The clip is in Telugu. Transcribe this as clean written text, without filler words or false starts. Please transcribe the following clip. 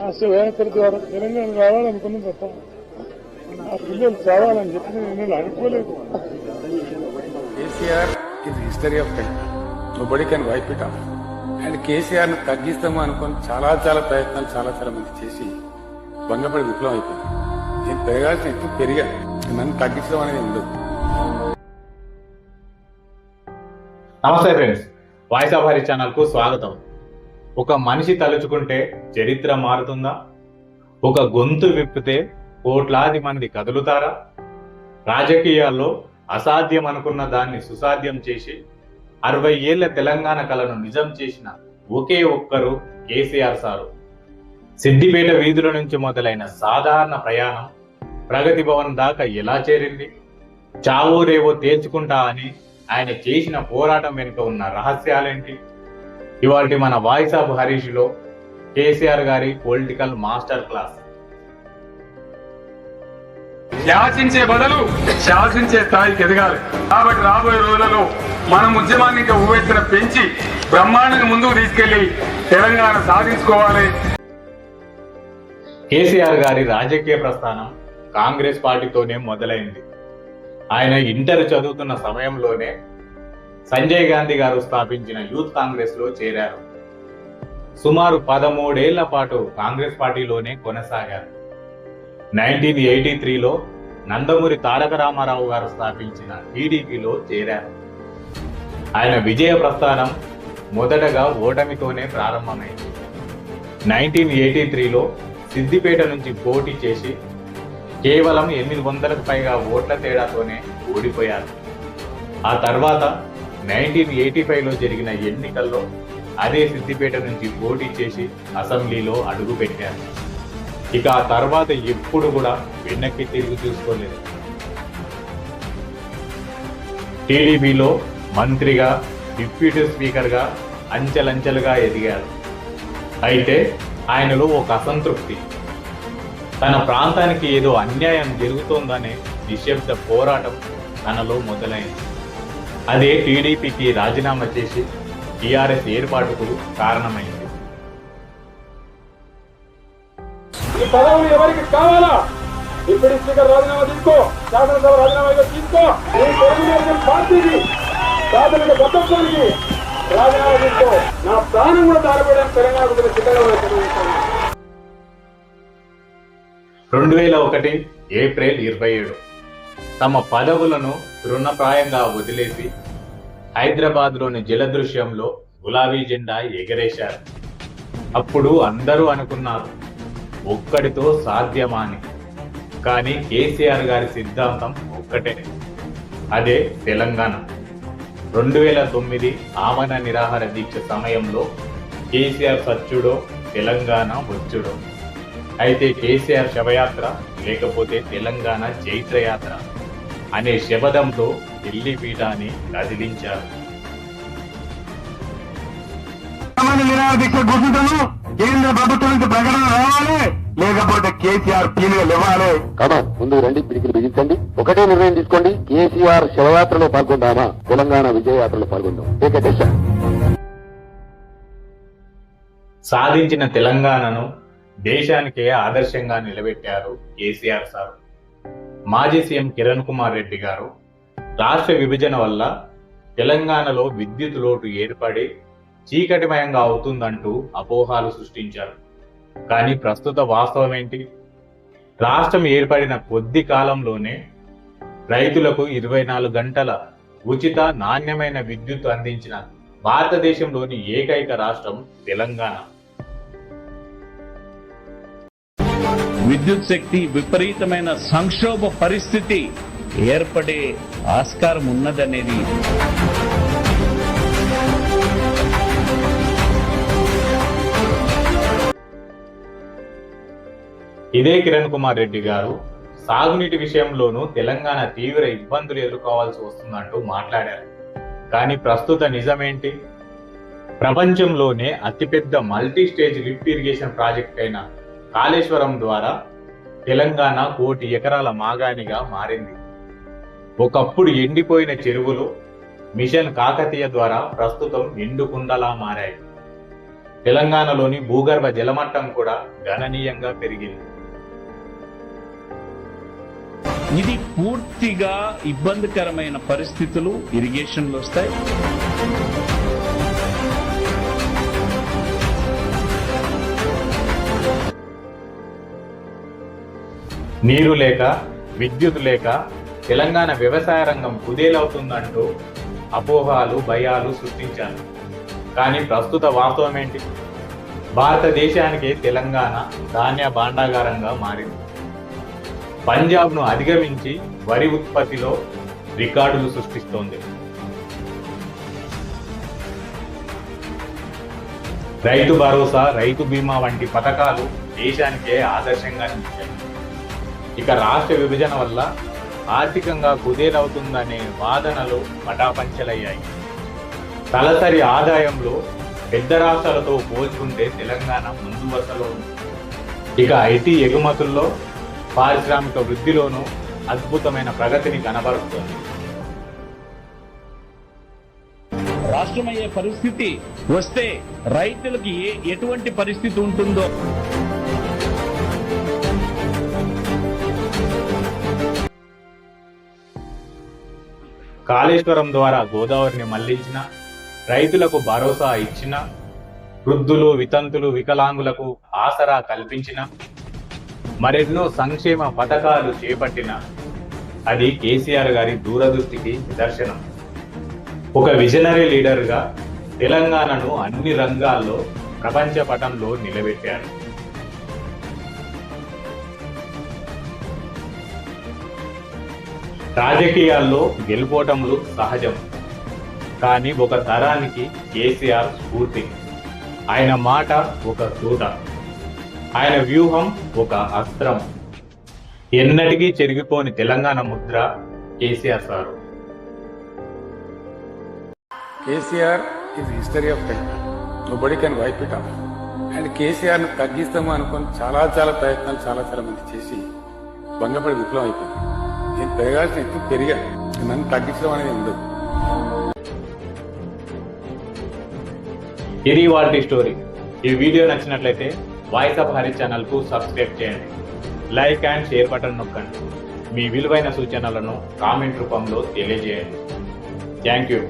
వేసరి ద్వారా తెలంగాణ రావాలనుకున్న తప్ప ఆ పిల్లలు చావాలని చెప్పి నేను అనుకోలేదు. KCR is history of Telangana. Nobody can wipe it off. And KCR ను తగ్గిస్తాము అనుకుని చాలా ప్రయత్నాలు చాలా మంది చేసి భంగపడి విప్లవం అయిపోయింది. నేను పెరగాల్సిన ఎత్తు పెరిగాను, నన్ను తగ్గించడం అనేది ఉండదు. నమస్తే friends, voice of Hari channel కు స్వాగతం. ఒక మనిషి తలుచుకుంటే చరిత్ర మారుతుందా? ఒక గొంతు విప్పితే కోట్లాది మంది కదులుతారా? రాజకీయాల్లో అసాధ్యం అనుకున్న దాన్ని సుసాధ్యం చేసి 60 ఏళ్ల తెలంగాణ కలను నిజం చేసిన ఒకే ఒక్కరు కేసీఆర్ సారు. సిద్దిపేట వీధుల నుంచి మొదలైన సాధారణ ప్రయాణం ప్రగతి భవన్ దాకా ఎలా చేరింది? చావో రేవో తేల్చుకుంటా అని ఆయన చేసిన పోరాటం వెనుక ఉన్న రహస్యాలేంటి? ఇవాళ మన వాయిస్ ఆఫ్ హరీష్ లో కేసీఆర్ గారి పొలిటికల్ మాస్టర్ క్లాస్. శాసించే బదులు శాసించే స్థాయికి ఎదగాలి. కాబట్టి రాబోయే రోజులలో మనం ఉద్యమాన్ని ఇంకా ఉవ్వెత్తున పెంచి బ్రహ్మాండంగా ముందుకు తీసుకెళ్లి తెలంగాణ సాధించుకోవాలి. కేసీఆర్ గారి రాజకీయ ప్రస్థానం కాంగ్రెస్ పార్టీతోనే మొదలైంది. ఆయన ఇంటర్ చదువుతున్న సమయంలోనే సంజయ్ గాంధీ గారు స్థాపించిన యూత్ కాంగ్రెస్ లో చేరారు. సుమారు 13 ఏళ్ల పాటు కాంగ్రెస్ పార్టీలోనే కొనసాగారు. 1983లో నందమూరి తారక రామారావు గారు స్థాపించిన టీడీపీలో చేరారు. ఆయన విజయ ప్రస్థానం మొదటగా ఓటమితోనే ప్రారంభమైంది. 1983లో సిద్దిపేట నుంచి పోటీ చేసి కేవలం 800కు పైగా ఓట్ల తేడాతోనే ఓడిపోయారు. ఆ తర్వాత 1985లో జరిగిన ఎన్నికల్లో అదే సిద్దిపేట నుంచి పోటీ చేసి అసెంబ్లీలో అడుగుపెట్టారు. ఇక ఆ తర్వాత ఎప్పుడు కూడా వెనక్కి తిరిగి చూసుకోలేదు. టీడీపీలో మంత్రిగా, డిప్యూటీ స్పీకర్గా అంచెలంచెలుగా ఎదిగారు. అయితే ఆయనలో ఒక అసంతృప్తి, తన ప్రాంతానికి ఏదో అన్యాయం జరుగుతోందనే నిశ్శబ్ద పోరాటం తనలో మొదలైంది. అదే టీడీపీకి రాజీనామా చేసి టీఆర్ఎస్ ఏర్పాటుకు కారణమైంది. ఈ పదవులు ఎవరికి కావాలా? డిప్యూటీ స్పీకర్ రాజీనామా తీసుకో, శాసనసభ రాజీనామా తీసుకో, తెలుగుదేశం పార్టీకి ప్రాథమిక గొప్పత్వానికి రాజీనామా తీసుకో. నా ప్రాణం కూడా దారిపోయడానికి తెలంగాణ సిద్ధంగా 2001 ఏప్రిల్ 27 తమ పదవులను తృణప్రాయంగా వదిలేసి హైదరాబాద్లోని జలదృశ్యంలో గులాబీ జెండా ఎగరేశారు. అప్పుడు అందరూ అనుకున్నారు ఒక్కడితో సాధ్యమాని. కానీ కేసీఆర్ గారి సిద్ధాంతం ఒక్కటే, అదే తెలంగాణ. 2009 ఆమరణ నిరాహార దీక్ష సమయంలో కేసీఆర్ సచ్చుడో తెలంగాణ వచ్చుడో. అయితే కేసీఆర్ శవయాత్ర లేకపోతే తెలంగాణ చైత్రయాత్ర అనే శబదంతో ఢిల్లీ పీఠాన్ని కదిలించారు. కేంద్ర ప్రభుత్వం నుంచి ప్రకటన రావాలి, లేకపోతే కేసీఆర్ పీలుగలు ఇవ్వాలి. కదా ముందు రండి, పిడికిలు బిగించండి, ఒకటే నిర్ణయం తీసుకోండి. కేసీఆర్ శవయాత్రలో పాల్గొందామా, తెలంగాణ విజయయాత్రలో పాల్గొందాం. సాధించిన తెలంగాణను దేశానికే ఆదర్శంగా నిలబెట్టారు కేసీఆర్ సార్. మాజీ సీఎం కిరణ్ కుమార్ రెడ్డి గారు రాష్ట్ర విభజన వల్ల తెలంగాణలో విద్యుత్ లోటు ఏర్పడి చీకటిమయంగా అవుతుందంటూ అపోహాలు సృష్టించారు. కానీ ప్రస్తుత వాస్తవం ఏంటి? రాష్ట్రం ఏర్పడిన కొద్ది కాలంలోనే రైతులకు 24 గంటల ఉచిత నాణ్యమైన విద్యుత్ అందించిన భారతదేశంలోని ఏకైక రాష్ట్రం తెలంగాణ. విద్యుత్ శక్తి విపరీతమైన సంక్షోభ పరిస్థితి ఏర్పడే ఆస్కారం ఉన్నదనేది ఇదే కిరణ్ కుమార్ రెడ్డి గారు సాగునీటి విషయంలోనూ తెలంగాణ తీవ్ర ఇబ్బందులు ఎదుర్కోవాల్సి వస్తుందంటూ మాట్లాడారు. కానీ ప్రస్తుత నిజమేంటి? ప్రపంచంలోనే అతిపెద్ద multi stage lift irrigation project అయిన కాళేశ్వరం ద్వారా తెలంగాణ 1 కోటి ఎకరాల మాగాణిగా మారింది. ఒకప్పుడు ఎండిపోయిన చెరువులు మిషన్ కాకతీయ ద్వారా ప్రస్తుతం నిండుకుండలా మారాయి. తెలంగాణలోని భూగర్భ జలమట్టం కూడా గణనీయంగా పెరిగింది. ఇది పూర్తిగా ఇబ్బందికరమైన పరిస్థితులు ఇరిగేషన్లో వస్తాయి. నీరు లేక, విద్యుత్ లేక తెలంగాణ వ్యవసాయ రంగం కుదేలవుతుందంటూ అపోహలు, భయాలు సృష్టించారు. కానీ ప్రస్తుత వాస్తవం ఏంటి? భారతదేశానికి తెలంగాణ ధాన్య భాండాగారంగా మారింది. పంజాబ్ను అధిగమించి వరి ఉత్పత్తిలో రికార్డులు సృష్టిస్తోంది. రైతు భరోసా, రైతు బీమా వంటి పథకాలు దేశానికే ఆదర్శంగా నిలిచాయి. ఇక రాష్ట్ర విభజన వల్ల ఆర్థికంగా కుదేలవుతుందనే వాదనలు పటాపంచలయ్యాయి. తలసరి ఆదాయంలో పెద్ద రాష్ట్రాలతో పోల్చుకుంటే తెలంగాణ ముందు వరుసలో ఉంది. ఇక ఐటీ ఎగుమతుల్లో, పారిశ్రామిక వృద్ధిలోనూ అద్భుతమైన ప్రగతిని కనబరుస్తోంది. రాష్ట్రమయ్యే పరిస్థితి వస్తే రైతులకి ఎటువంటి పరిస్థితి ఉంటుందో కాళేశ్వరం ద్వారా గోదావరిని మళ్లించిన, రైతులకు భరోసా ఇచ్చిన, వృద్ధులు, వితంతులు, వికలాంగులకు ఆసరా కల్పించిన, మరెన్నో సంక్షేమ పథకాలు చేపట్టిన అది కేసీఆర్ గారి దూరదృష్టికి నిదర్శనం. ఒక విజనరీ లీడర్గా తెలంగాణను అన్ని రంగాల్లో ప్రపంచ పటంలో నిలబెట్టారు. రాజకీయాల్లో గెలుపోటములు సహజం. కానీ ఒక తరానికి కేసీఆర్ స్ఫూర్తి. ఆయన మాట ఒక దూత, ఆయన వ్యూహం ఒక అస్త్రం. ఎన్నటికీ చెరిగిపోని తెలంగాణ ముద్ర KCR sir. KCR is history of Telangana. Nobody can wipe it off. And కేసీఆర్ను తగ్గిస్తాము అనుకుని చాలా ప్రయత్నాలు చాలా మంది చేసి భంగపడి విప్లవం అయిపోయింది. నేను పెరగాల్సిన ఎత్తు పెరిగా, నన్ను తగ్గించడం అనేది ఉండదు. ఇది వాటి స్టోరీ. ఈ వీడియో నచ్చినట్లయితే వాయిస్ ఆఫ్ హరి ఛానల్ కు సబ్స్క్రైబ్ చేయండి. లైక్ అండ్ షేర్ బటన్ నొక్కండి. మీ విలువైన సూచనలను కామెంట్ రూపంలో తెలియజేయండి. Thank you.